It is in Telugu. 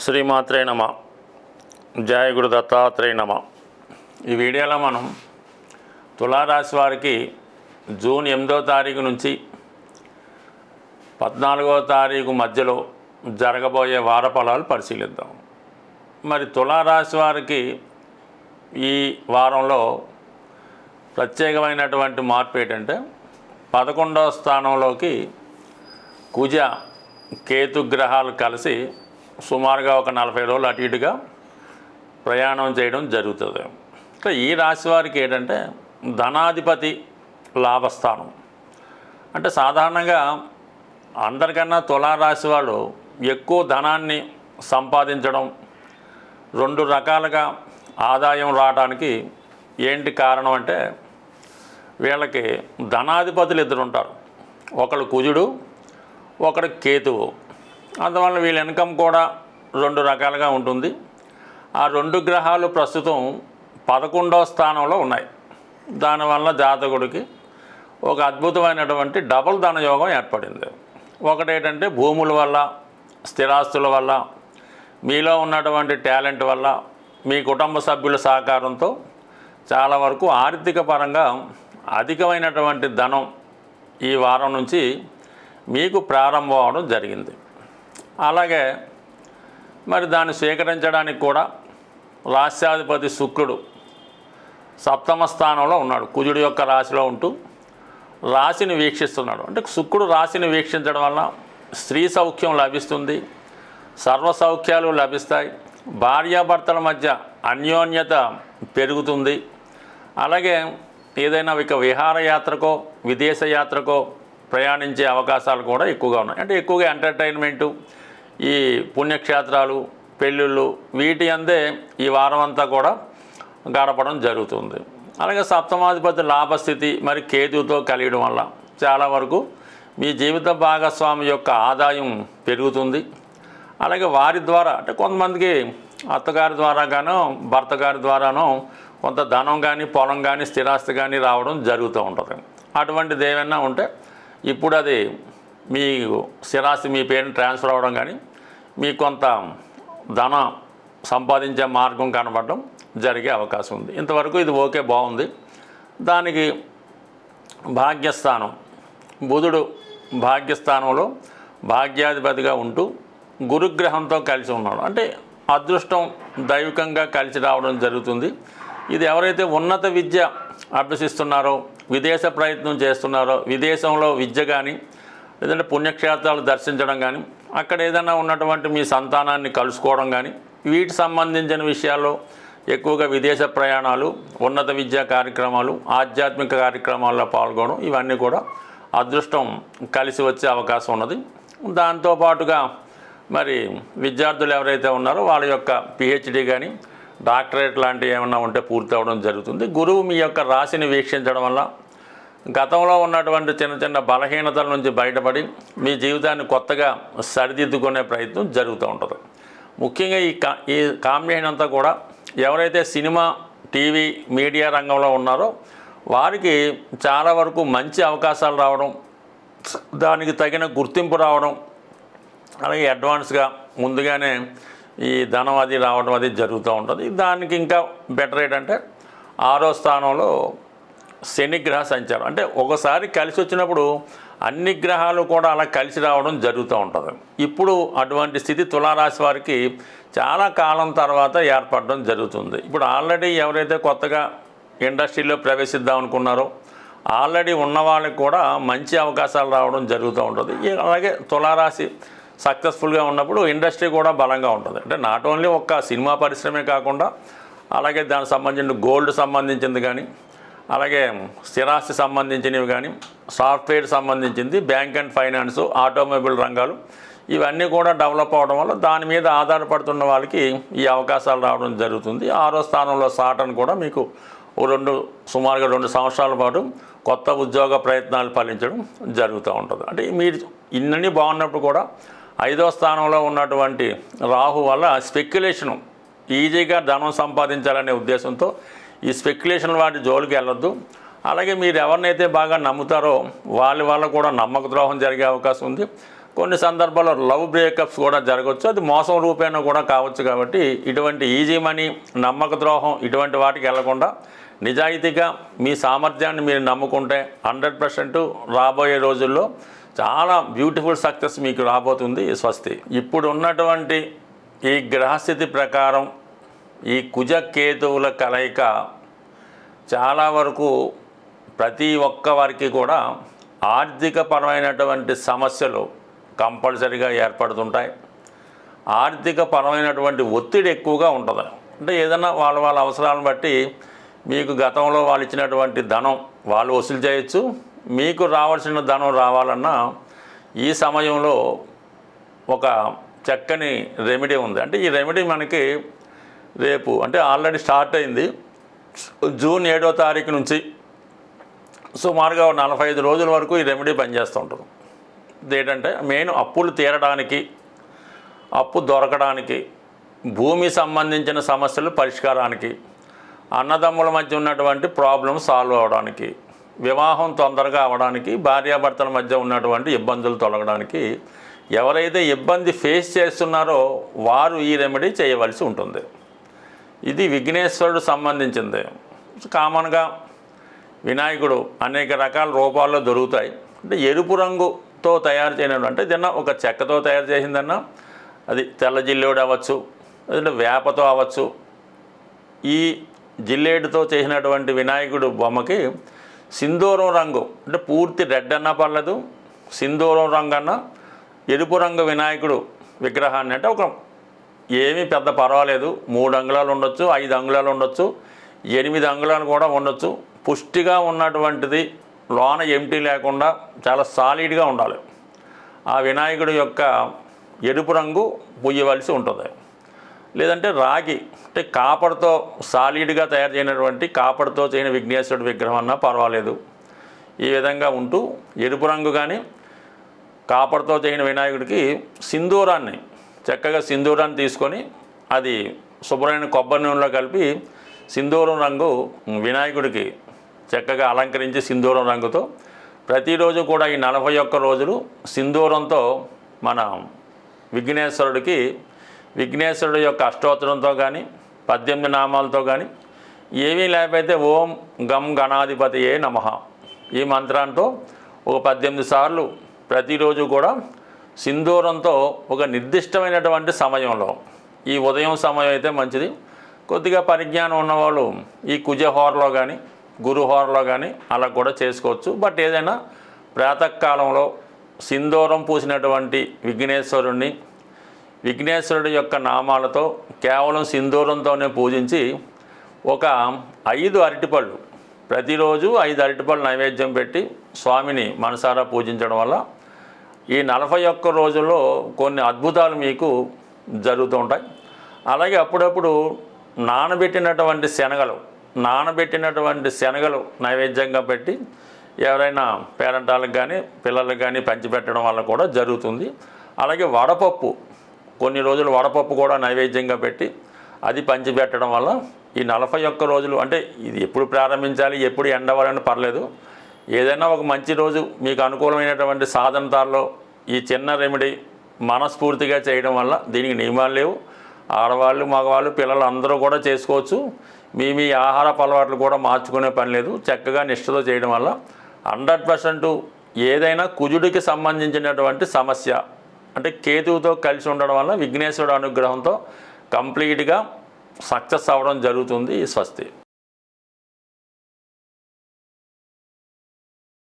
శ్రీమాత్రే నమ. జయ గురు దత్తాత్రేయ నమ. ఈ వీడియోలో మనం తులారాశి వారికి జూన్ 8వ తారీఖు నుంచి 14వ తారీఖు మధ్యలో జరగబోయే వార ఫలాలు పరిశీలిద్దాం. మరి తులారాశి వారికి ఈ వారంలో ప్రత్యేకమైనటువంటి మార్పు ఏంటంటే 11వ స్థానంలోకి కుజ కేతు గ్రహాలు కలిసి సుమారుగా ఒక 40 రోజులు అటు ఇటుగా ప్రయాణం చేయడం జరుగుతుంది. ఈ రాశి వారికి ఏంటంటే ధనాధిపతి లాభస్థానం. అంటే సాధారణంగా అందరికన్నా తులారాశి వాళ్ళు ఎక్కువ ధనాన్ని సంపాదించడం, 2 రకాలుగా ఆదాయం రావడానికి ఏంటి కారణం అంటే వీళ్ళకి ధనాధిపతులు ఇద్దరు ఉంటారు. ఒకడు కుజుడు, ఒకడు కేతువు. అందువల్ల వీళ్ళ ఇన్కమ్ కూడా 2 రకాలుగా ఉంటుంది. ఆ 2 గ్రహాలు ప్రస్తుతం 11వ స్థానంలో ఉన్నాయి. దానివల్ల జాతకుడికి ఒక అద్భుతమైనటువంటి డబుల్ ధనయోగం ఏర్పడింది. ఒకటేంటంటే భూముల వల్ల, స్థిరాస్తుల వల్ల, మీలో ఉన్నటువంటి టాలెంట్ వల్ల, మీ కుటుంబ సభ్యుల సహకారంతో చాలా వరకు ఆర్థిక పరంగా అధికమైనటువంటి ధనం ఈ వారం నుంచి మీకు ప్రారంభం అవడం జరిగింది. అలాగే మరి దాన్ని స్వీకరించడానికి కూడా రాశ్యాధిపతి శుక్రుడు 7వ స్థానంలో ఉన్నాడు. కుజుడు యొక్క రాశిలో ఉంటూ రాశిని వీక్షిస్తున్నాడు. అంటే శుక్రుడు రాశిని వీక్షించడం వల్ల స్త్రీ సౌఖ్యం లభిస్తుంది, సర్వ సౌఖ్యాలు లభిస్తాయి, భార్యాభర్తల మధ్య అన్యోన్యత పెరుగుతుంది. అలాగే ఏదైనా ఇక విహారయాత్రకో విదేశయాత్రకో ప్రయాణించే అవకాశాలు కూడా ఎక్కువగా ఉన్నాయి. అంటే ఎక్కువగా ఎంటర్టైన్మెంటు, ఈ పుణ్యక్షేత్రాలు, పెళ్ళిళ్ళు, వీటి అందే ఈ వారం అంతా కూడా గడపడం జరుగుతుంది. అలాగే సప్తమాధిపతి లాభస్థితి మరి కేతువుతో కలియడం వల్ల చాలా వరకు మీ జీవిత భాగస్వామి యొక్క ఆదాయం పెరుగుతుంది. అలాగే వారి ద్వారా అంటే కొంతమందికి అత్తగారి ద్వారా గానో భర్త గారి ద్వారానో కొంత ధనం కానీ పొలం కానీ స్థిరాస్తి కానీ రావడం జరుగుతూ ఉంటుంది. అటువంటిది ఏమైనా ఉంటే ఇప్పుడు అది మీ స్థిరాస్తి మీ పేరుని ట్రాన్స్ఫర్ అవ్వడం కానీ మీకు కొంత ధన సంపాదించే మార్గం కనబడడం జరిగే అవకాశం ఉంది. ఇంతవరకు ఇది ఓకే, బాగుంది. దానికి భాగ్యస్థానం, బుధుడు భాగ్యస్థానంలో భాగ్యాధిపతిగా ఉంటూ గురుగ్రహంతో కలిసి ఉన్నాడు. అంటే అదృష్టం దైవికంగా కలిసి రావడం జరుగుతుంది. ఇది ఎవరైతే ఉన్నత విద్య అభ్యసిస్తున్నారో, విదేశ ప్రయత్నం చేస్తున్నారో, విదేశంలో విద్య కానీ లేదంటే పుణ్యక్షేత్రాలు దర్శించడం కానీ, అక్కడ ఏదైనా ఉన్నటువంటి మీ సంతానాన్ని కలుసుకోవడం కానీ, వీటికి సంబంధించిన విషయాల్లో ఎక్కువగా విదేశ ప్రయాణాలు, ఉన్నత విద్యా కార్యక్రమాలు, ఆధ్యాత్మిక కార్యక్రమాల్లో పాల్గొనడం, ఇవన్నీ కూడా అదృష్టం కలిసి వచ్చే అవకాశం ఉన్నది. దాంతోపాటుగా మరి విద్యార్థులు ఎవరైతే ఉన్నారో వాళ్ళ యొక్క పిహెచ్డి కానీ డాక్టరేట్ లాంటివి ఏమన్నా ఉంటే పూర్తి అవ్వడం జరుగుతుంది. గురువు మీ యొక్క రాశిని వీక్షించడం వల్ల గతంలో ఉన్నటువంటి చిన్న చిన్న బలహీనతల నుంచి బయటపడి మీ జీవితాన్ని కొత్తగా సరిదిద్దుకునే ప్రయత్నం జరుగుతూ ఉంటుంది. ముఖ్యంగా ఈ కాంబినేషన్ అంతా కూడా ఎవరైతే సినిమా, టీవీ, మీడియా రంగంలో ఉన్నారో వారికి చాలా వరకు మంచి అవకాశాలు రావడం, దానికి తగిన గుర్తింపు రావడం, అలాగే అడ్వాన్స్గా ముందుగానే ఈ ధనం అది రావడం అది జరుగుతూ ఉంటుంది. దానికి ఇంకా బెటర్ ఏంటంటే 6వ స్థానంలో శనిగ్రహ సంచారం. అంటే ఒకసారి కలిసి వచ్చినప్పుడు అన్ని గ్రహాలు కూడా అలా కలిసి రావడం జరుగుతూ ఉంటుంది. ఇప్పుడు అటువంటి స్థితి తులారాశి వారికి చాలా కాలం తర్వాత ఏర్పడడం జరుగుతుంది. ఇప్పుడు ఆల్రెడీ ఎవరైతే కొత్తగా ఇండస్ట్రీలో ప్రవేశిద్దాం అనుకున్నారో ఆల్రెడీ ఉన్న వాళ్ళకి కూడా మంచి అవకాశాలు రావడం జరుగుతూ ఉంటుంది. అలాగే తులారాశి సక్సెస్ఫుల్గా ఉన్నప్పుడు ఇండస్ట్రీ కూడా బలంగా ఉంటుంది. అంటే నాట్ ఓన్లీ ఒక్క సినిమా పరిశ్రమే కాకుండా అలాగే దానికి సంబంధించిన గోల్డ్ సంబంధించింది కానీ, అలాగే స్థిరాస్తి సంబంధించినవి కానీ, సాఫ్ట్వేర్ సంబంధించింది, బ్యాంక్ అండ్ ఫైనాన్స్, ఆటోమొబైల్ రంగాలు, ఇవన్నీ కూడా డెవలప్ అవడం వల్ల దాని మీద ఆధారపడుతున్న వాళ్ళకి ఈ అవకాశాలు రావడం జరుగుతుంది. 6వ స్థానంలో సాటర్న్ కూడా మీకు సుమారుగా 2 సంవత్సరాల పాటు కొత్త ఉద్యోగ ప్రయత్నాలు ఫలించడం జరుగుతూ ఉంటుంది. అంటే మీరు ఇన్ని బాగున్నప్పుడు కూడా 5వ స్థానంలో ఉన్నటువంటి రాహు వల్ల స్పెక్యులేషను, ఈజీగా ధనం సంపాదించాలనే ఉద్దేశంతో ఈ స్పెక్యులేషన్ వాటి జోలికి వెళ్ళొద్దు. అలాగే మీరు ఎవరినైతే బాగా నమ్ముతారో వాళ్ళ వల్ల కూడా నమ్మక ద్రోహం జరిగే అవకాశం ఉంది. కొన్ని సందర్భాల్లో లవ్ బ్రేకప్స్ కూడా జరగవచ్చు, అది మోసం రూపేణ కూడా కావచ్చు. కాబట్టి ఇటువంటి ఈజీ మనీ, నమ్మక ద్రోహం ఇటువంటి వాటికి వెళ్లకుండా నిజాయితీగా మీ సామర్థ్యాన్ని మీరు నమ్ముకుంటే 100% రాబోయే రోజుల్లో చాలా బ్యూటిఫుల్ సక్సెస్ మీకు రాబోతుంది. స్వస్తి. ఇప్పుడు ఉన్నటువంటి ఈ గ్రహస్థితి ప్రకారం ఈ కుజ కేతువుల కలయిక చాలా వరకు ప్రతి ఒక్క వారికి కూడా ఆర్థికపరమైనటువంటి సమస్యలు కంపల్సరీగా ఏర్పడుతుంటాయి. ఆర్థికపరమైనటువంటి ఒత్తిడి ఎక్కువగా ఉంటుంది. అంటే ఏదైనా వాళ్ళ అవసరాలను బట్టి మీకు గతంలో వాళ్ళు ఇచ్చినటువంటి ధనం వాళ్ళు వసూలు చేయొచ్చు. మీకు రావాల్సిన ధనం రావాలన్నా ఈ సమయంలో ఒక చక్కని రెమెడీ ఉంది. అంటే ఈ రెమెడీ మనకి రేపు అంటే ఆల్రెడీ స్టార్ట్ అయింది. జూన్ 7వ తారీఖు నుంచి సుమారుగా 45 రోజుల వరకు ఈ రెమెడీ పనిచేస్తూ ఉంటుంది. ఇదేంటంటే మెయిన్ అప్పులు తీరడానికి, అప్పు దొరకడానికి, భూమి సంబంధించిన సమస్యలు పరిష్కారానికి, అన్నదమ్ముల మధ్య ఉన్నటువంటి ప్రాబ్లమ్ సాల్వ్ అవ్వడానికి, వివాహం తొందరగా అవ్వడానికి, భార్యాభర్తల మధ్య ఉన్నటువంటి ఇబ్బందులు తొలగడానికి, ఎవరైతే ఇబ్బంది ఫేస్ చేస్తున్నారో వారు ఈ రెమెడీ చేయవలసి ఉంటుంది. ఇది విఘ్నేశ్వరుడు సంబంధించింది. కామన్గా వినాయకుడు అనేక రకాల రూపాల్లో దొరుకుతాయి. అంటే ఎరుపు రంగుతో తయారు చేయడం అంటే ఏదన్నా ఒక చెక్కతో తయారు చేసిందన్నా, అది తెల్ల జిల్లేడు అవ్వచ్చు, లేదంటే వేపతో అవ్వచ్చు. ఈ జిల్లేడుతో చేసినటువంటి వినాయకుడు బొమ్మకి సింధూరం రంగు అంటే పూర్తి రెడ్ అన్నా పర్లేదు, సింధూరం రంగు అన్నా, ఎరుపు రంగు వినాయకుడు విగ్రహాన్ని అంటే ఒక ఏమీ పెద్ద పర్వాలేదు, 3 అంగుళాలు ఉండొచ్చు, 5 అంగుళాలు ఉండొచ్చు, 8 అంగుళాలు కూడా ఉండొచ్చు. పుష్టిగా ఉన్నటువంటిది, లోన ఎంటీ లేకుండా చాలా సాలిడ్గా ఉండాలి. ఆ వినాయకుడి యొక్క ఎరుపు రంగు పుయ్యవలసి ఉంటుంది. లేదంటే రాగి అంటే కాపర్తో సాలిడ్గా తయారు చేయనటువంటి కాపర్తో చేయని విఘ్నేశ్వరుడు విగ్రహం అన్నా పర్వాలేదు. ఈ విధంగా ఉంటూ ఎరుపు రంగు కానీ కాపర్తో చేయని వినాయకుడికి సింధూరాన్ని, చక్కగా సింధూరాన్ని తీసుకొని అది శుభ్రమైన కొబ్బరి నూనెలో కలిపి సింధూరం రంగు వినాయకుడికి చక్కగా అలంకరించి సింధూరం రంగుతో ప్రతిరోజు కూడా ఈ 41 రోజులు సింధూరంతో మన విఘ్నేశ్వరుడు యొక్క అష్టోత్తరంతో కానీ 18 నామాలతో కానీ ఏమీ లేకపోతే ఓం గం గణాధిపతియే నమః ఈ మంత్రంతో ఒక 18 సార్లు ప్రతిరోజు కూడా సింధూరంతో ఒక నిర్దిష్టమైనటువంటి సమయంలో, ఈ ఉదయం సమయం అయితే మంచిది. కొద్దిగా పరిజ్ఞానం ఉన్నవాళ్ళు ఈ కుజహోరలో కానీ గురుహోరలో కానీ అలా కూడా చేసుకోవచ్చు. బట్ ఏదైనా ప్రాతకాలంలో సింధూరం పూసినటువంటి విఘ్నేశ్వరుడి యొక్క నామాలతో కేవలం సింధూరంతోనే పూజించి ఒక 5 అరటిపళ్ళు ప్రతిరోజు 5 అరటిపళ్ళు నైవేద్యం పెట్టి స్వామిని మనసారా పూజించడం వల్ల ఈ 41 రోజుల్లో కొన్ని అద్భుతాలు మీకు జరుగుతూ ఉంటాయి. అలాగే అప్పుడప్పుడు నానబెట్టినటువంటి శనగలు నైవేద్యంగా పెట్టి ఎవరైనా పేరెంటాలకు కానీ పిల్లలకు కానీ పంచిపెట్టడం వల్ల కూడా జరుగుతుంది. అలాగే వడపప్పు, కొన్ని రోజులు వడపప్పు కూడా నైవేద్యంగా పెట్టి అది పంచిపెట్టడం వల్ల ఈ 41 రోజులు అంటే ఇది ఎప్పుడు ప్రారంభించాలి, ఎప్పుడు ఎండవాలని పర్లేదు. ఏదైనా ఒక మంచి రోజు మీకు అనుకూలమైనటువంటి సాధనతాల్లో ఈ చిన్న రెమెడీ మనస్ఫూర్తిగా చేయడం వల్ల దీనికి నియమాలు లేవు. ఆడవాళ్ళు, మగవాళ్ళు, పిల్లలు అందరూ కూడా చేసుకోవచ్చు. మీ ఆహారపు అలవాట్లు కూడా మార్చుకునే పని లేదు. చక్కగా నిష్ఠతో చేయడం వల్ల 100% ఏదైనా కుజుడికి సంబంధించినటువంటి సమస్య అంటే కేతువుతో కలిసి ఉండడం వల్ల విఘ్నేశ్వరుడు అనుగ్రహంతో కంప్లీట్గా సక్సెస్ అవ్వడం జరుగుతుంది. స్వస్తి.